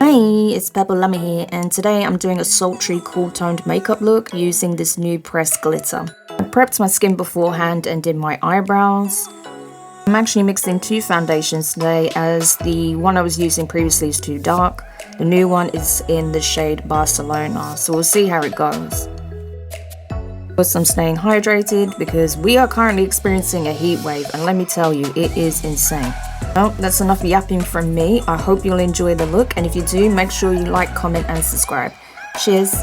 Hi, it's Llama here, and today I'm doing a sultry cool-toned makeup look using this new pressed glitter. I prepped my skin beforehand and did my eyebrows. I'm actually mixing two foundations today as the one I was using previously is too dark. The new one is in the shade Barcelona, so we'll see how it goes. First, I'm staying hydrated because we are currently experiencing a heat wave, and let me tell you, it is insane. Well, that's enough yapping from me. I hope you'll enjoy the look, and if you do, make sure you like, comment and subscribe. Cheers!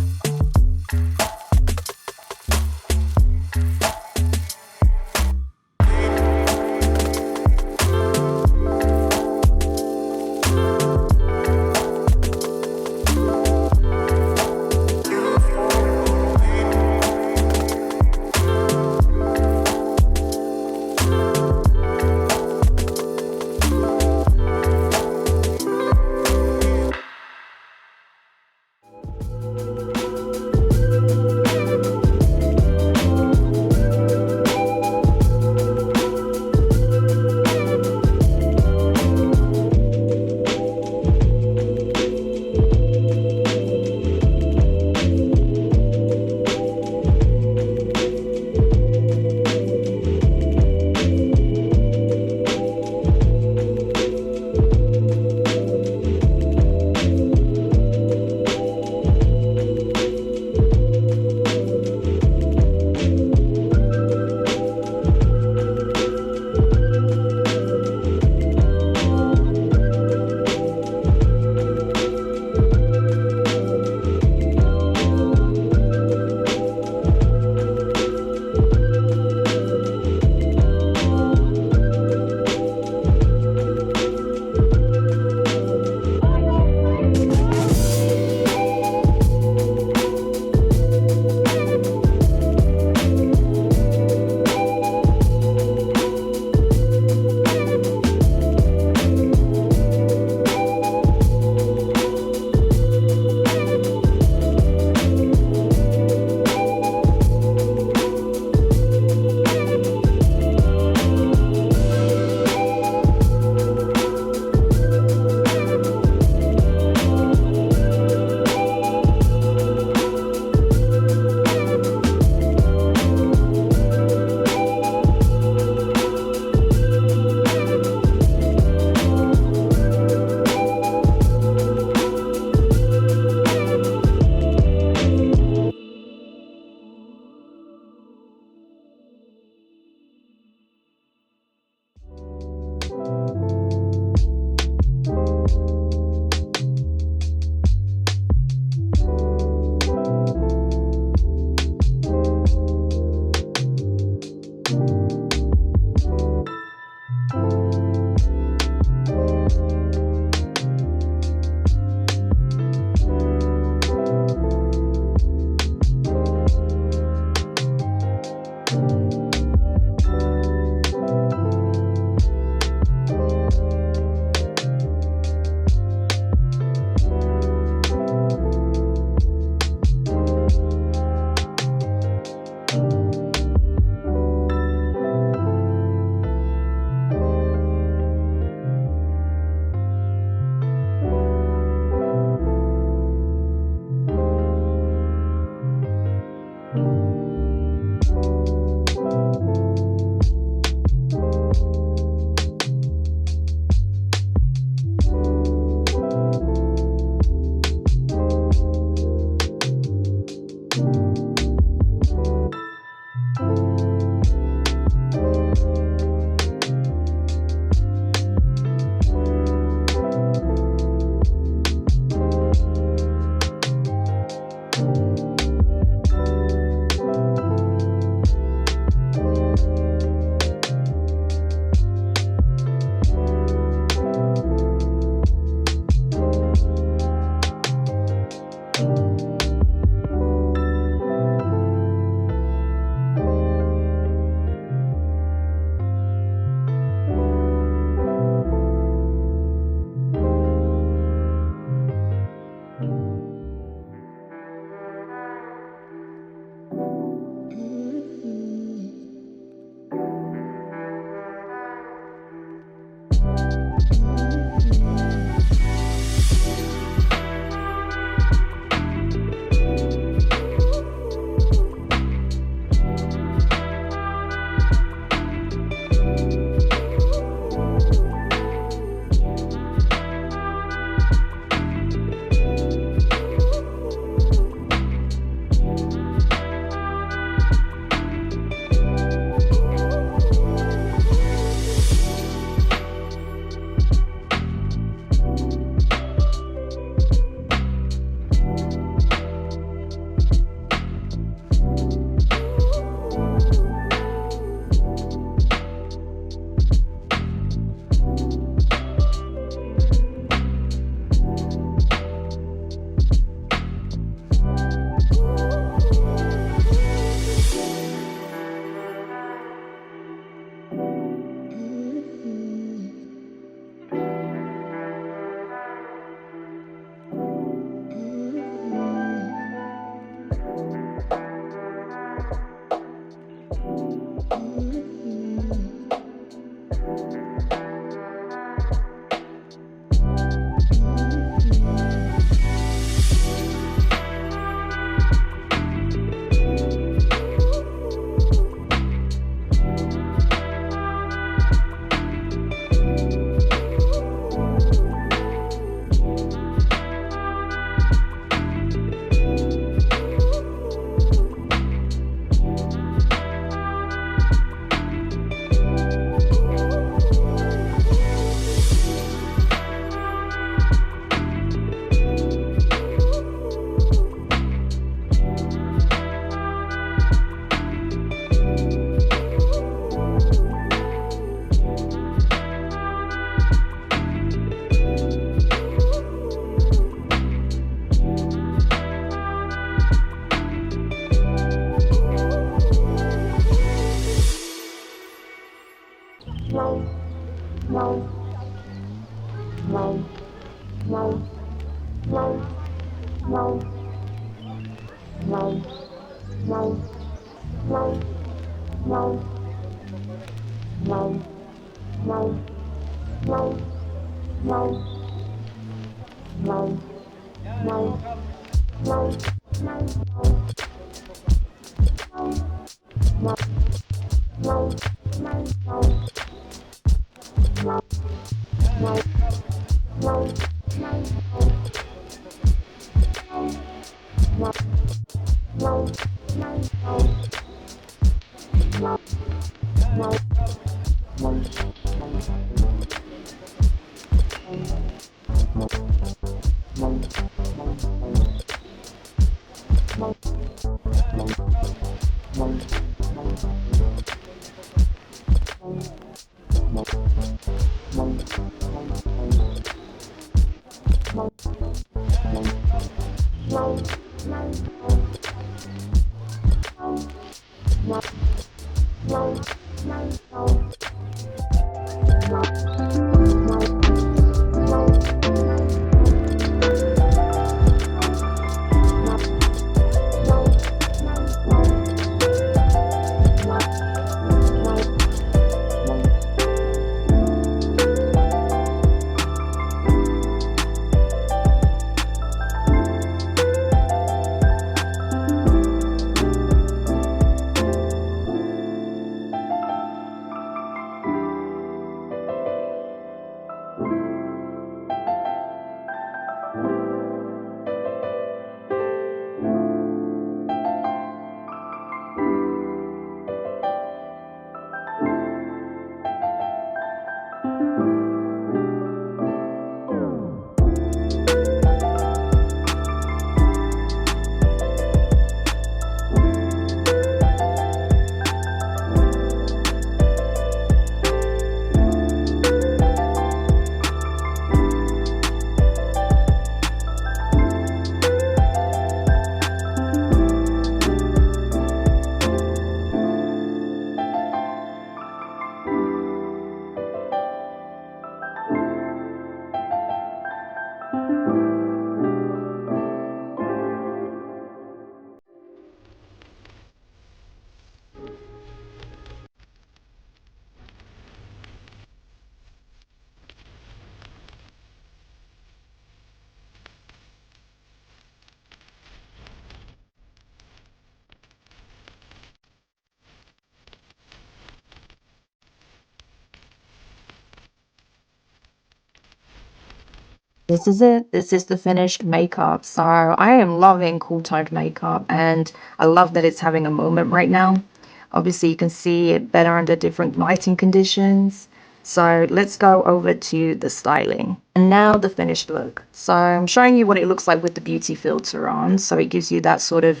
This is it. This is the finished makeup. So I am loving cool toned makeup, and I love that it's having a moment right now. Obviously, you can see it better under different lighting conditions. So let's go over to the styling. And now the finished look. So I'm showing you what it looks like with the beauty filter on. So it gives you that sort of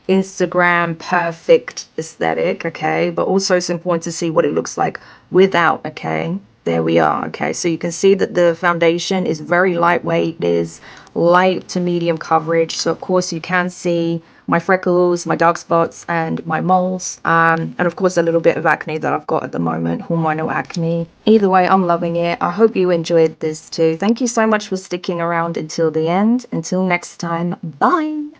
Instagram perfect aesthetic, okay? But also it's important to see what it looks like without, okay? There we are, okay? So you can see that the foundation is very lightweight. It is light to medium coverage. So of course you can see my freckles, my dark spots, and my moles. And of course a little bit of acne that I've got at the moment, hormonal acne. Either way, I'm loving it. I hope you enjoyed this too. Thank you so much for sticking around until the end. Until next time, bye.